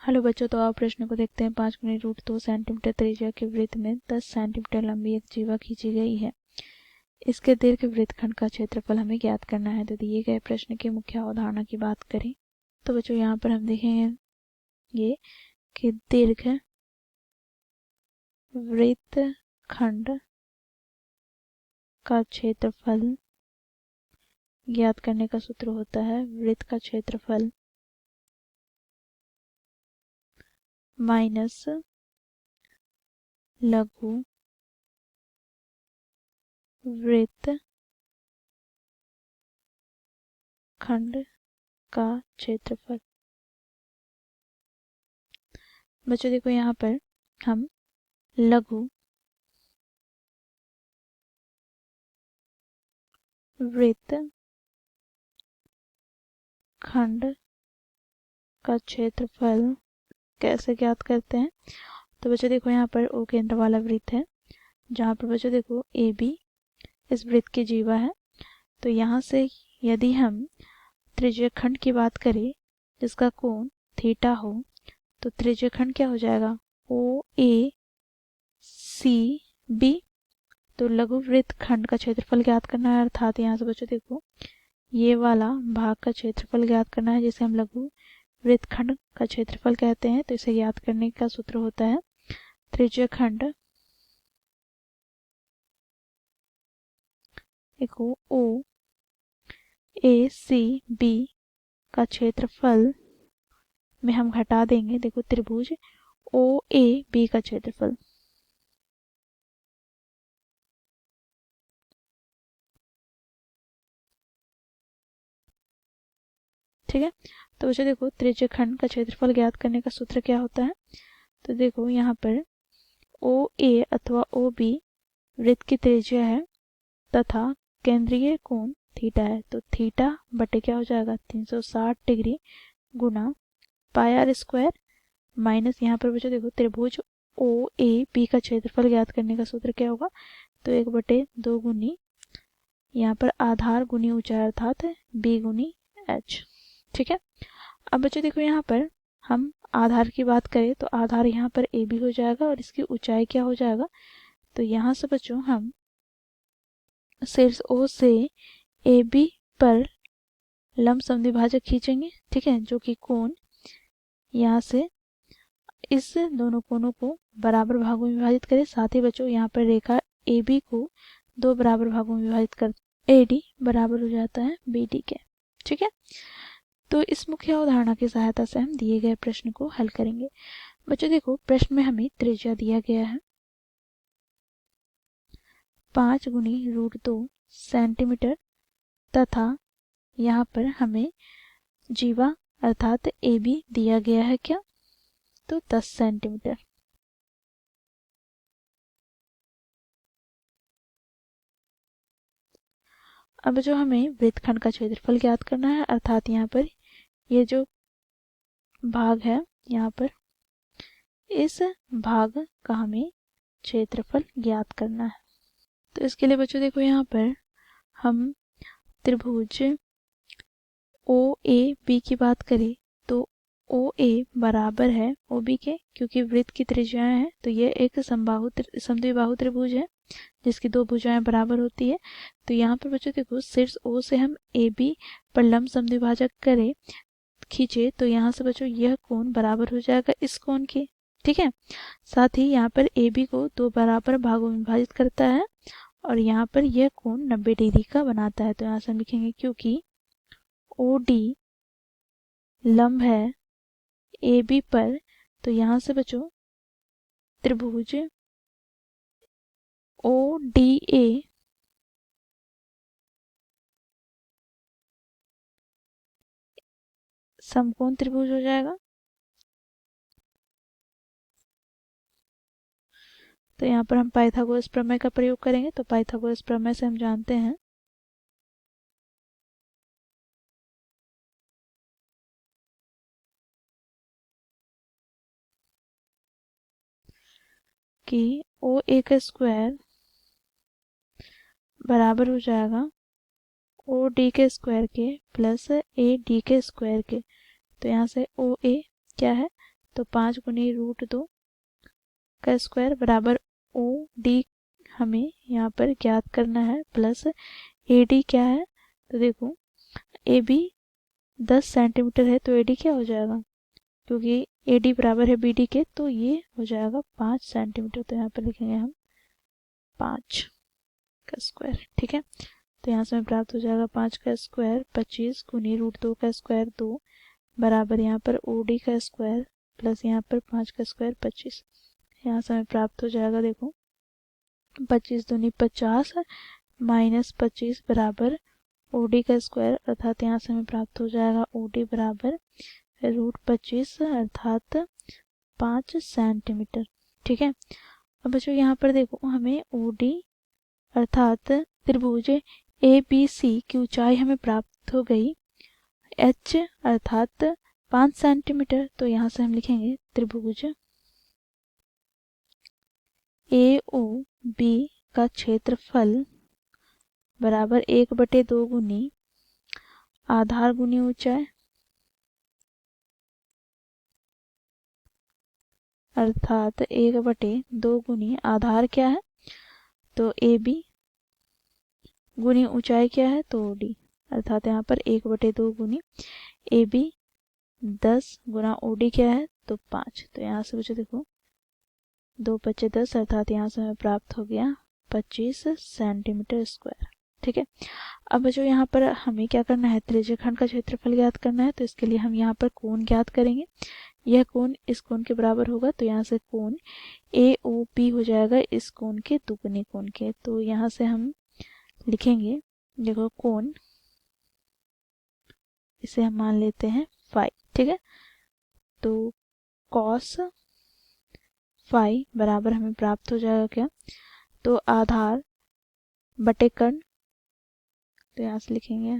Hello बच्चों, तो आप प्रश्न को देखते हैं। 5 × 2 सेंटीमीटर त्रिज्या के वृत्त में 10 सेंटीमीटर लंबी एक जीवा खींची गई है। इसके दीर्घ वृत्तखंड का क्षेत्रफल हमें ज्ञात करना है। तो दिए गए प्रश्न की मुख्य अवधारणा की बात करें तो बच्चों यहाँ पर हम देखेंगे ये कि दीर्घ वृत्तखंड का क्षेत्रफल ज्ञात करने का सूत्र होता है वृत्त का क्षेत्रफल माइनस लघु वृत्तखंड का क्षेत्रफल। बच्चों देखो यहाँ पर हम लघु वृत्तखंड का क्षेत्रफल कैसे ज्ञात करते हैं। तो बच्चों देखो यहाँ पर ओ केंद्र वाला वृत्त है, जहाँ पर बच्चों देखो ए बी इस वृत्त की जीवा है। तो यहाँ से यदि हम त्रिज्यखंड की बात करें जिसका कोण थीटा हो, तो त्रिज्यखंड क्या हो जाएगा ओ ए सी बी। तो लघु वृत्तखंड का क्षेत्रफल ज्ञात करना है, अर्थात यहाँ से बच्चों देखो ये वाला भाग का क्षेत्रफल ज्ञात करना है, जिसे हम लघु वृत्तखंड का क्षेत्रफल कहते हैं। तो इसे ज्ञात करने का सूत्र होता है त्रिज्यखंड देखो ओ ए सी बी का क्षेत्रफल में हम घटा देंगे देखो त्रिभुज ओ ए बी का क्षेत्रफल। ठीक है, तो बच्चों देखो त्रिज्यखंड का क्षेत्रफल ज्ञात करने का सूत्र क्या होता है। तो देखो यहाँ पर ओ ए अथवा ओ बी वृत्त की त्रिज्या है तथा केंद्रीय कोण थीटा है। तो थीटा बटे क्या हो जाएगा 360 डिग्री गुना पाई आर स्क्वायर माइनस यहाँ पर बच्चों देखो त्रिभुज ओ ए बी का क्षेत्रफल ज्ञात करने का सूत्र क्या होगा। तो 1/2 गुनी यहाँ पर आधार गुनी ऊंचाई अर्थात बी गुनी एच। ठीक है, अब बच्चों देखो यहाँ पर हम आधार की बात करें तो आधार यहाँ पर ए बी हो जाएगा और इसकी ऊंचाई क्या हो जाएगा। तो यहाँ से बच्चों हम शीर्ष ओ से ए बी पर लंब समद्विभाजक खींचेंगे। ठीक है, जो कि कोण यहाँ से इस दोनों कोणों को बराबर भागों में विभाजित करें। साथ ही बच्चों यहाँ पर रेखा ए बी को 2 बराबर भागों में विभाजित कर ए डी बराबर हो जाता है बी डी के। ठीक है, तो इस मुख्य अवधारणा की सहायता से हम दिए गए प्रश्न को हल करेंगे। बच्चों देखो प्रश्न में हमें त्रिज्या दिया गया है 5 × √2 सेंटीमीटर तथा यहाँ पर हमें जीवा अर्थात ए बी दिया गया है क्या, तो 10 सेंटीमीटर। अब जो हमें वृत्तखंड का क्षेत्रफल ज्ञात करना है, अर्थात यहाँ पर ये जो भाग है यहाँ पर इस भाग का हमें क्षेत्रफल ज्ञात करना है। तो इसके लिए बच्चों देखो यहाँ पर हम त्रिभुज ओ ए बी की बात करें तो ओ ए बराबर है ओ बी के, क्योंकि वृत्त की त्रिज्याएं हैं। तो ये एक समद्विबाहु त्रिभुज है जिसकी 2 भुजाएं बराबर होती है। तो यहाँ पर बच्चों देखो शीर्ष ओ से हम ए बी पर लंब समद्विभाजक करें खींचे तो यहाँ से बच्चों यह कोण बराबर हो जाएगा इस कोण के। ठीक है, साथ ही यहाँ पर ए बी को 2 बराबर भागों में विभाजित करता है और यहाँ पर यह कोण 90 डिग्री का बनाता है। तो यहाँ से हम लिखेंगे क्योंकि ओ डी लंब है ए बी पर, तो यहाँ से बच्चों त्रिभुज ओ डी ए समकोण त्रिभुज हो जाएगा। तो यहाँ पर हम पाइथागोरस प्रमेय का प्रयोग करेंगे। तो पाइथागोरस प्रमेय से हम जानते हैं कि ओ ए का स्क्वायर बराबर हो जाएगा ओ डी के स्क्वायर के प्लस ए डी के स्क्वायर के। तो यहाँ से ओ ए क्या है तो 5 गुनी रूट 2 का स्क्वायर बराबर ओ डी हमें यहाँ पर ज्ञात करना है, प्लस ए डी क्या है, तो देखो ए बी 10 सेंटीमीटर है तो ए डी क्या हो जाएगा, क्योंकि ए डी बराबर है बी डी के, तो ये हो जाएगा 5 सेंटीमीटर। तो यहाँ पर लिखेंगे हम 5 का स्क्वायर। ठीक है, तो यहाँ से हमें प्राप्त हो जाएगा 5 का स्क्वायर 25 गुनी रूट 2 का स्क्वायर 2 बराबर यहाँ पर ओ डी का स्क्वायर प्लस यहाँ पर 5 का स्क्वायर 25। यहाँ से हमें प्राप्त हो जाएगा, देखो 25 दूनी 50 माइनस 25 बराबर ओ डी का स्क्वायर, अर्थात यहाँ से हमें प्राप्त हो जाएगा ओ डी बराबर रूट 25 अर्थात 5 सेंटीमीटर। ठीक है, अब बच्चों यहाँ पर देखो हमें ओ डी अर्थात त्रिभुज ए बी सी की ऊंचाई हमें प्राप्त हो गई एच अर्थात 5 सेंटीमीटर। तो यहाँ से हम लिखेंगे त्रिभुज ए ओ बी का क्षेत्रफल बराबर 1/2 गुनी आधार गुनी ऊंचाई अर्थात 1/2 गुनी आधार क्या है, तो ए बी गुनी ऊंचाई क्या है, तो ओ डी, अर्थात यहाँ पर 1/2 गुनी A B 10 Guna O D क्या है, तो 5। तो यहाँ से बच्चों देखो 2 5 10 अर्थात यहाँ से हमें प्राप्त हो गया 25 सेंटीमीटर स्क्वायर। ठीक है, अब बच्चों यहाँ पर हमें क्या करना है, त्रिज्यखंड का क्षेत्रफल ज्ञात करना है। तो इसके लिए हम यहाँ पर कोण ज्ञात करेंगे, यह कोण इस कोण के बराबर होगा, तो यहाँ से कोण ए ओ पी हो जाएगा इस कोण के दुगने कोण के। तो यहाँ से हम लिखेंगे, देखो कोण इसे हम मान लेते हैं फाई। ठीक है, तो कॉस फाई बराबर हमें प्राप्त हो जाएगा क्या, तो आधार बटे कर्ण, तो यहाँ से लिखेंगे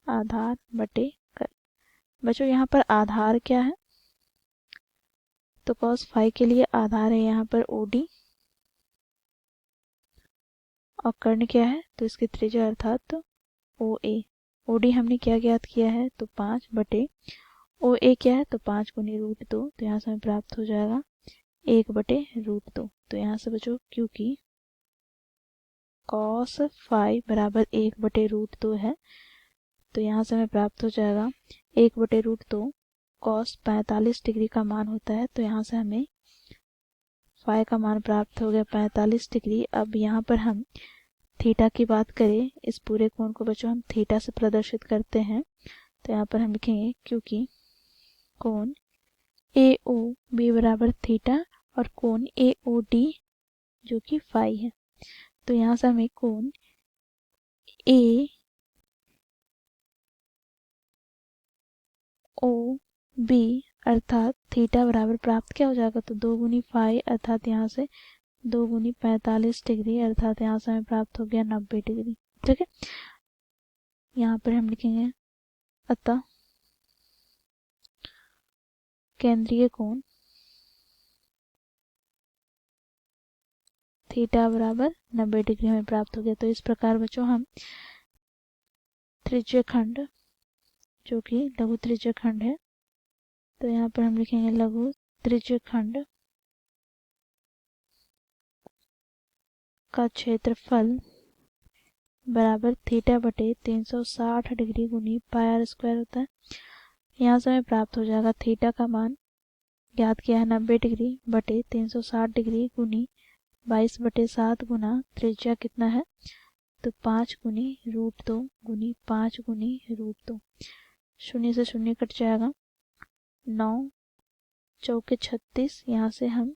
आधार बटे कर्ण। बच्चों यहाँ पर आधार क्या है, तो कॉस फाई के लिए आधार है यहाँ पर ओ डी और कर्ण क्या है, तो इसकी त्रिज्या अर्थात ओ ए। ओ डी हमने क्या ज्ञात किया है, तो 5 बटे ओ ए क्या है, तो 5 गुनी रूट 2। तो यहाँ से हमें प्राप्त हो जाएगा 1/√2। तो यहाँ से बच्चों क्योंकि कॉस फाई बराबर 1/√2 है, तो यहाँ से हमें प्राप्त हो जाएगा 1/√2 कॉस 45 डिग्री का मान होता है। तो यहाँ से हमें फाई का मान प्राप्त हो गया 45 डिग्री। अब यहाँ पर हम थीटा की बात करें, इस पूरे कोण को बच्चों हम थीटा से प्रदर्शित करते हैं। तो यहाँ पर हम लिखेंगे क्योंकि कोण ए ओ बी बराबर थीटा और कोण ए ओ डी जो कि फाई है, तो यहाँ से हमें कोण ए ओ बी अर्थात थीटा बराबर प्राप्त क्या हो जाएगा, तो 2 गुनी फाई अर्थात यहाँ से 2 गुनी 45 डिग्री अर्थात यहाँ से हमें प्राप्त हो गया 90 डिग्री। ठीक है, यहाँ पर हम लिखेंगे अतः केंद्रीय कोण थीटा बराबर 90 डिग्री हमें प्राप्त हो गया। तो इस प्रकार बच्चों हम त्रिज्यखंड जो कि लघु त्रिज्यखंड है, तो यहाँ पर हम लिखेंगे लघु त्रिज्यखंड का क्षेत्रफल बराबर थीटा बटे 360 डिग्री गुनी पाई आर स्क्वायर होता है। यहाँ से हमें प्राप्त हो जाएगा थीटा का मान ज्ञात किया है 90 डिग्री बटे 360 डिग्री गुनी 22/7 गुना त्रिज्या कितना है, तो 5 गुनी रूट 2 गुनी 5 गुनी रूट 2। शून्य से शून्य कट जाएगा, 9 चौके 36, यहाँ से हम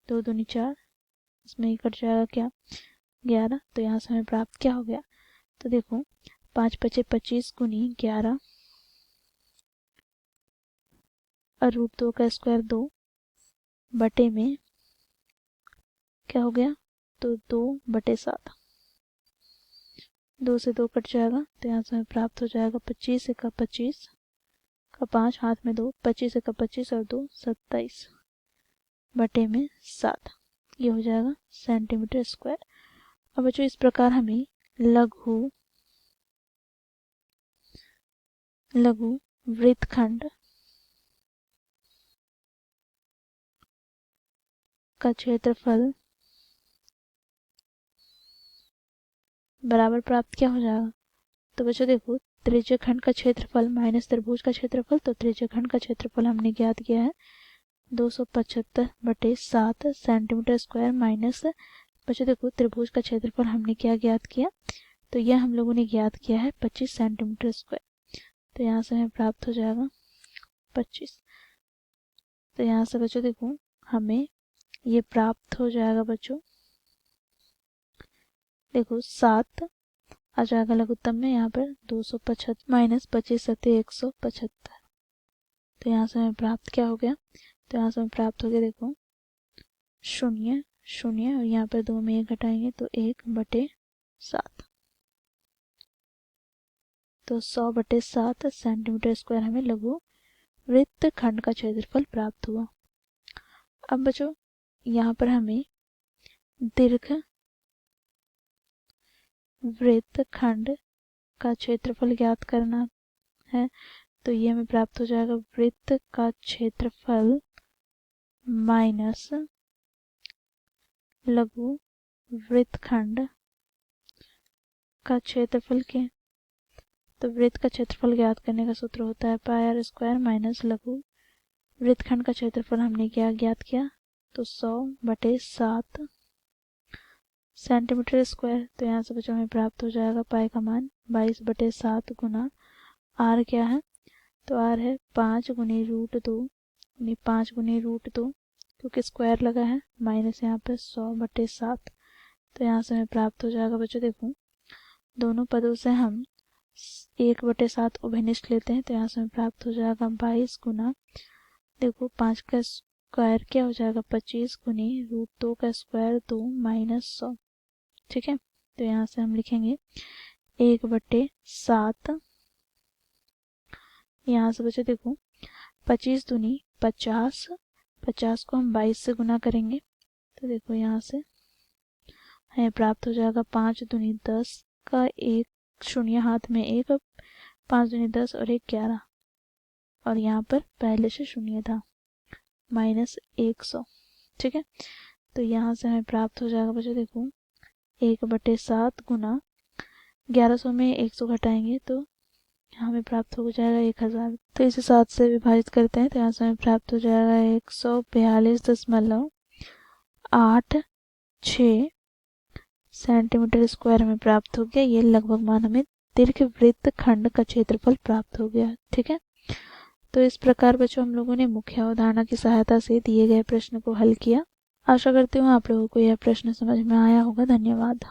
2 दूनी 4, इसमें ही कट जाएगा क्या 11। तो यहाँ से हमें प्राप्त क्या हो गया, तो देखो 5 5 25 गुनी 11 और रूट 2 का स्क्वायर 2 बटे में क्या हो गया, तो 2/7, 2 से 2 कट जाएगा। तो यहाँ से हमें प्राप्त हो जाएगा 25 का 25 का 5 हाथ में 2, 25 का 25 और 2 27 बटे में 7, ये हो जाएगा सेंटीमीटर स्क्वायर। अब बच्चों इस प्रकार हमें लघु वृत्तखंड का क्षेत्रफल बराबर प्राप्त क्या हो जाएगा। तो बच्चों देखो, त्रिज्यीय खंड का क्षेत्रफल माइनस त्रिभुज का क्षेत्रफल, तो त्रिज्यीय खंड का क्षेत्रफल हमने ज्ञात किया है 275/7 सेंटीमीटर स्क्वायर माइनस, बच्चों देखो त्रिभुज का क्षेत्रफल हमने क्या ज्ञात किया, तो यह हम लोगों ने ज्ञात किया है 25 सेंटीमीटर स्क्वायर। तो यहाँ से हमें प्राप्त हो जाएगा 25। तो यहाँ से बच्चों देखो हमें ये प्राप्त हो जाएगा बच्चों, देखो 7 आ जाएगा लघुत्तम में, यहाँ पर 275 माइनस 25 सत्य 175। तो यहाँ से हमें प्राप्त क्या हो गया, तो यहाँ से हमें प्राप्त हो गया देखो 0 0 और यहाँ पर 2 में 1 घटाएंगे तो 1/7। तो 100/7 सेंटीमीटर स्क्वायर हमें लघु वृत्त खंड का क्षेत्रफल प्राप्त हुआ। अब बच्चों यहाँ पर हमें दीर्घ वृत्त खंड का क्षेत्रफल ज्ञात करना है, तो ये हमें प्राप्त हो जाएगा वृत्त का क्षेत्रफल माइनस लघु वृत्तखंड का क्षेत्रफल के। तो वृत्त का क्षेत्रफल ज्ञात करने का सूत्र होता है πr² माइनस लघु वृत्तखंड का क्षेत्रफल हमने क्या ज्ञात किया, तो 100/7 सेंटीमीटर स्क्वायर। तो यहाँ से बच्चों हमें प्राप्त हो जाएगा पाई का मान 22/7 गुना r क्या है, तो r है 5 गुनी √2 यानी 5 गुनी √2 क्योंकि स्क्वायर लगा है, माइनस यहाँ पर 100/7। तो यहाँ से हमें प्राप्त हो जाएगा बच्चों देखो दोनों पदों से हम 1/7 उभयनिष्ठ लेते हैं, तो यहाँ से हमें प्राप्त हो जाएगा 22 गुना देखो 5 का स्क्वायर क्या हो जाएगा 25 गुनी √2 का स्क्वायर 2 माइनस 100। ठीक है, तो यहाँ से हम लिखेंगे 1/7। यहाँ से बच्चों देखो 25 दूनी 50, 50 को हम 22 से गुना करेंगे, तो देखो यहाँ से हमें प्राप्त हो जाएगा 5 दूनी 10 का 1 0 हाथ में 1, 5 दूनी 10 और 1 11, और यहाँ पर पहले से 0 था माइनस 100। ठीक है, तो यहाँ से हमें प्राप्त हो जाएगा बच्चों देखो 1/7 गुना 1100 में 100 घटाएंगे तो हमें प्राप्त हो जाएगा 1000। तो इसे 7 से विभाजित करते हैं, तो यहाँ से हमें प्राप्त हो जाएगा 142.86 सेंटीमीटर स्क्वायर हमें प्राप्त हो गया। ये लगभग मान हमें दीर्घ वृत्त खंड का क्षेत्रफल प्राप्त हो गया। ठीक है, तो इस प्रकार बच्चों हम लोगों ने मुख्य अवधारणा की सहायता से दिए गए प्रश्न को हल किया। आशा करती हूँ आप लोगों को यह प्रश्न समझ में आया होगा। धन्यवाद।